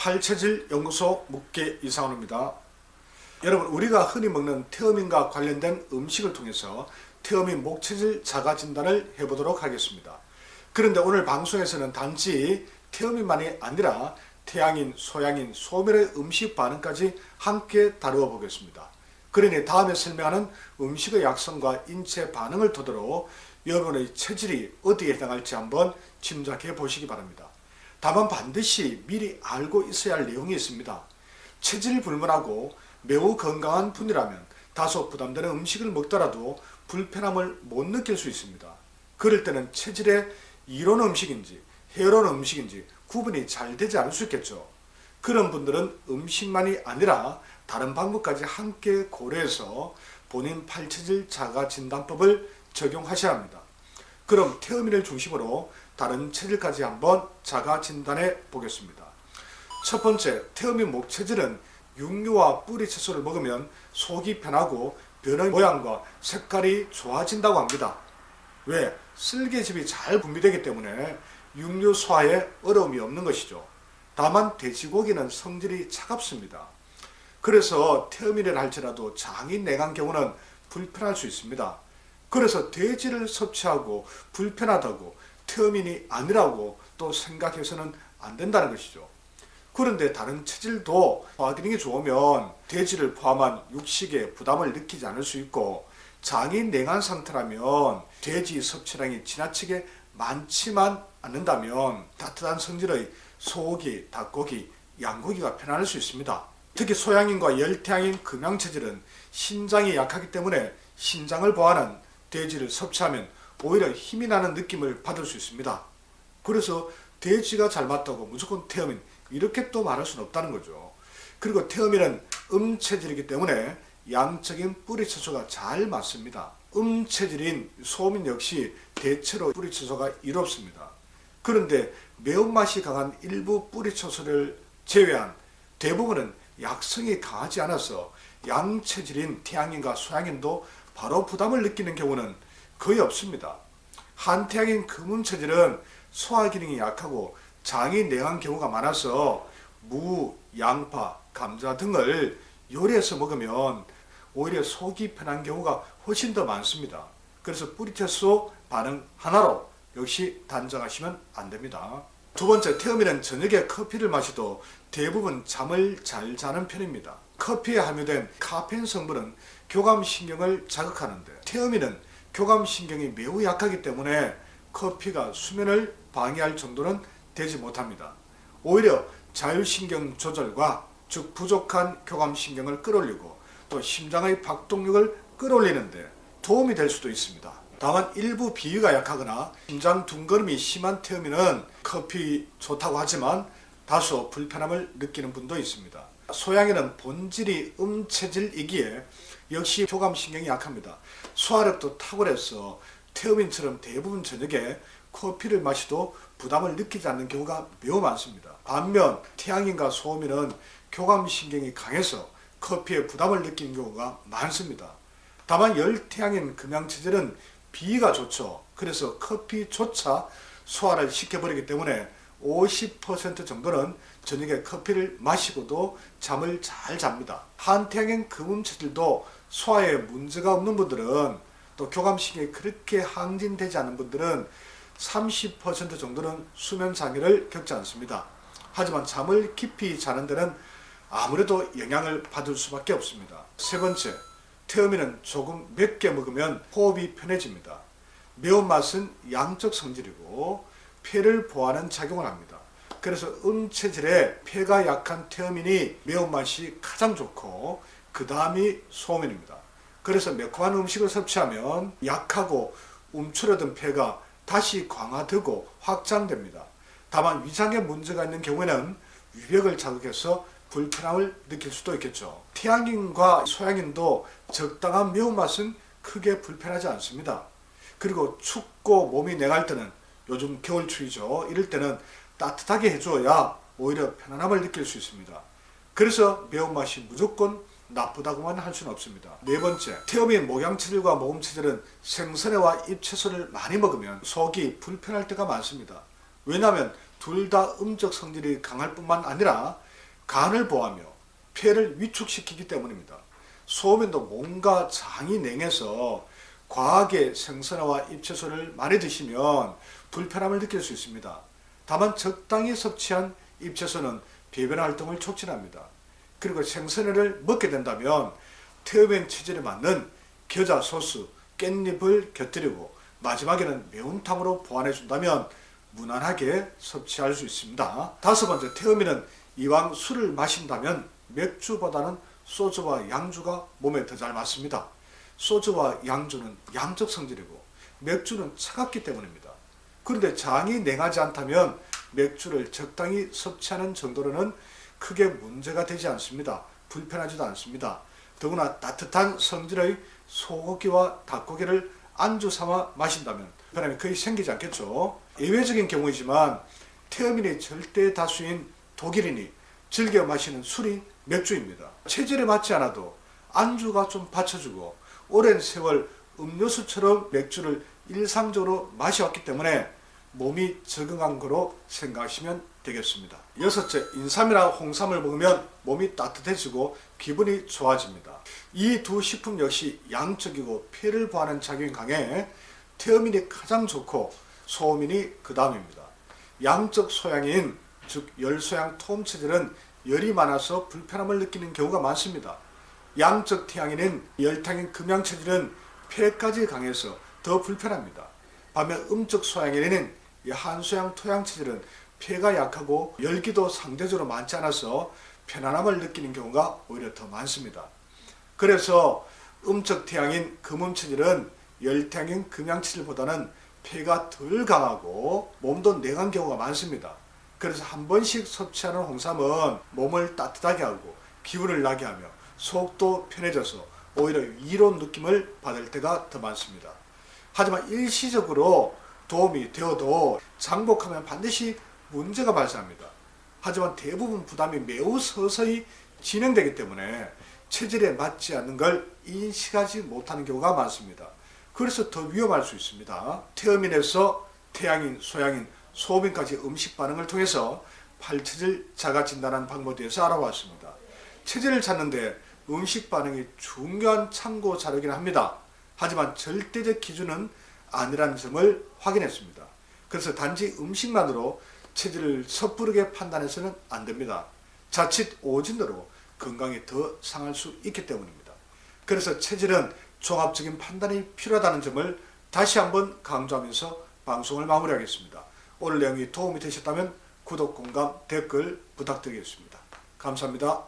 팔체질 연구소 묵계 이상원입니다. 여러분, 우리가 흔히 먹는 태어민과 관련된 음식을 통해서 태어민 목체질 자가 진단을 해보도록 하겠습니다. 그런데 오늘 방송에서는 단지 태어민만이 아니라 태양인, 소양인, 소멸의 음식 반응까지 함께 다루어 보겠습니다. 그러니 다음에 설명하는 음식의 약성과 인체 반응을 토대로 여러분의 체질이 어디에 해당할지 한번 짐작해 보시기 바랍니다. 다만 반드시 미리 알고 있어야 할 내용이 있습니다. 체질 불문하고 매우 건강한 분이라면 다소 부담되는 음식을 먹더라도 불편함을 못 느낄 수 있습니다. 그럴 때는 체질에 이로운 음식인지 해로운 음식인지 구분이 잘 되지 않을 수 있겠죠. 그런 분들은 음식만이 아니라 다른 방법까지 함께 고려해서 본인 팔체질 자가진단법을 적용하셔야 합니다. 그럼 태어민을 중심으로 다른 체질까지 한번 자가진단해 보겠습니다. 첫 번째, 태어민 목체질은 육류와 뿌리 채소를 먹으면 속이 편하고 변의 모양과 색깔이 좋아진다고 합니다. 왜? 쓸개즙이 잘 분비되기 때문에 육류 소화에 어려움이 없는 것이죠. 다만 돼지고기는 성질이 차갑습니다. 그래서 태어민을 할지라도 장이 냉한 경우는 불편할 수 있습니다. 그래서 돼지를 섭취하고 불편하다고 태어민이 아니라고 또 생각해서는 안 된다는 것이죠. 그런데 다른 체질도 소화 기능이 좋으면 돼지를 포함한 육식에 부담을 느끼지 않을 수 있고, 장이 냉한 상태라면 돼지 섭취량이 지나치게 많지만 않는다면 따뜻한 성질의 소고기, 닭고기, 양고기가 편안할 수 있습니다. 특히 소양인과 열태양인 금양체질은 신장이 약하기 때문에 신장을 보호하는 돼지를 섭취하면 오히려 힘이 나는 느낌을 받을 수 있습니다. 그래서 돼지가 잘 맞다고 무조건 태어민 이렇게 또 말할 수는 없다는 거죠. 그리고 태어민은 음체질이기 때문에 양적인 뿌리채소가 잘 맞습니다. 음체질인 소민 역시 대체로 뿌리채소가 이롭습니다. 그런데 매운맛이 강한 일부 뿌리채소를 제외한 대부분은 약성이 강하지 않아서 양체질인 태양인과 소양인도 바로 부담을 느끼는 경우는 거의 없습니다. 한태양인 금음체질은 소화 기능이 약하고 장이 냉한 경우가 많아서 무, 양파, 감자 등을 요리해서 먹으면 오히려 속이 편한 경우가 훨씬 더 많습니다. 그래서 뿌리채소 반응 하나로 역시 단정하시면 안 됩니다. 두 번째, 태어민은 저녁에 커피를 마셔도 대부분 잠을 잘 자는 편입니다. 커피에 함유된 카페인 성분은 교감신경을 자극하는데 태어민은 교감신경이 매우 약하기 때문에 커피가 수면을 방해할 정도는 되지 못합니다. 오히려 자율신경 조절과 즉 부족한 교감신경을 끌어올리고 또 심장의 박동력을 끌어올리는데 도움이 될 수도 있습니다. 다만 일부 비위가 약하거나 심장 둔걸음이 심한 태어민은 커피 좋다고 하지만 다소 불편함을 느끼는 분도 있습니다. 소양인은 본질이 음체질이기에 역시 교감신경이 약합니다. 소화력도 탁월해서 태어민처럼 대부분 저녁에 커피를 마셔도 부담을 느끼지 않는 경우가 매우 많습니다. 반면 태양인과 소민은 교감신경이 강해서 커피에 부담을 느끼는 경우가 많습니다. 다만 열태양인 금양체질은 비위가 좋죠. 그래서 커피조차 소화를 시켜버리기 때문에 50% 정도는 저녁에 커피를 마시고도 잠을 잘 잡니다. 한태양인 금음체질도 소화에 문제가 없는 분들은 또 교감신경이 그렇게 항진되지 않은 분들은 30% 정도는 수면 장애를 겪지 않습니다. 하지만 잠을 깊이 자는 데는 아무래도 영향을 받을 수밖에 없습니다. 세 번째, 태어민은 조금 맵게 먹으면 호흡이 편해집니다. 매운맛은 양적 성질이고 폐를 보호하는 작용을 합니다. 그래서 음체질에 폐가 약한 태어민이 매운맛이 가장 좋고 그 다음이 소민입니다. 그래서 매콤한 음식을 섭취하면 약하고 움츠러든 폐가 다시 강화되고 확장됩니다. 다만 위장에 문제가 있는 경우에는 위벽을 자극해서 불편함을 느낄 수도 있겠죠. 태양인과 소양인도 적당한 매운맛은 크게 불편하지 않습니다. 그리고 춥고 몸이 냉할 때는, 요즘 겨울추위죠, 이럴 때는 따뜻하게 해줘야 오히려 편안함을 느낄 수 있습니다. 그래서 매운맛이 무조건 나쁘다고만 할 수는 없습니다. 네 번째, 태어민 목양체질과 모음체질은 생선회와 잎채소를 많이 먹으면 속이 불편할 때가 많습니다. 왜냐하면 둘 다 음적 성질이 강할 뿐만 아니라 간을 보호하며 폐를 위축시키기 때문입니다. 소면도 몸과 장이 냉해서 과하게 생선화와 잎채소를 많이 드시면 불편함을 느낄 수 있습니다. 다만 적당히 섭취한 잎채소는 배변 활동을 촉진합니다. 그리고 생선회를 먹게 된다면 태음인 체질에 맞는 겨자 소스, 깻잎을 곁들이고 마지막에는 매운탕으로 보완해 준다면 무난하게 섭취할 수 있습니다. 다섯 번째, 태음인은 이왕 술을 마신다면 맥주보다는 소주와 양주가 몸에 더 잘 맞습니다. 소주와 양주는 양적 성질이고 맥주는 차갑기 때문입니다. 그런데 장이 냉하지 않다면 맥주를 적당히 섭취하는 정도로는 크게 문제가 되지 않습니다. 불편하지도 않습니다. 더구나 따뜻한 성질의 소고기와 닭고기를 안주 삼아 마신다면 불편함이 거의 생기지 않겠죠. 예외적인 경우이지만 태음인의 절대 다수인 독일인이 즐겨 마시는 술이 맥주입니다. 체질에 맞지 않아도 안주가 좀 받쳐주고 오랜 세월 음료수처럼 맥주를 일상적으로 마셔왔기 때문에 몸이 적응한 거로 생각하시면 되겠습니다. 여섯째, 인삼이나 홍삼을 먹으면 몸이 따뜻해지고 기분이 좋아집니다. 이 두 식품 역시 양적이고 폐를 보하는 작용이 강해 태음인이 가장 좋고 소음인이 그 다음입니다. 양적 소양인 즉 열소양 토음 체질은 열이 많아서 불편함을 느끼는 경우가 많습니다. 양적 태양인인 열탕인 금양 체질은 폐까지 강해서 더 불편합니다. 반면 음적 소양인인 한소양 토양 체질은 폐가 약하고 열기도 상대적으로 많지 않아서 편안함을 느끼는 경우가 오히려 더 많습니다. 그래서 음적 태양인 금음 체질은 열태양인 금양 체질보다는 폐가 덜 강하고 몸도 냉한 경우가 많습니다. 그래서 한 번씩 섭취하는 홍삼은 몸을 따뜻하게 하고 기분을 나게 하며 속도 편해져서 오히려 위로 느낌을 받을 때가 더 많습니다. 하지만 일시적으로 도움이 되어도 장복하면 반드시 문제가 발생합니다. 하지만 대부분 부담이 매우 서서히 진행되기 때문에 체질에 맞지 않는 걸 인식하지 못하는 경우가 많습니다. 그래서 더 위험할 수 있습니다. 태음인에서 태양인, 소양인, 소음인까지 음식 반응을 통해서 8체질 자가 진단하는 방법에 대해서 알아봤습니다. 체질을 찾는데 음식 반응이 중요한 참고 자료이긴 합니다. 하지만 절대적 기준은 아니라는 점을 확인했습니다. 그래서 단지 음식만으로 체질을 섣부르게 판단해서는 안 됩니다. 자칫 오진으로 건강이 더 상할 수 있기 때문입니다. 그래서 체질은 종합적인 판단이 필요하다는 점을 다시 한번 강조하면서 방송을 마무리하겠습니다. 오늘 내용이 도움이 되셨다면 구독, 공감, 댓글 부탁드리겠습니다. 감사합니다.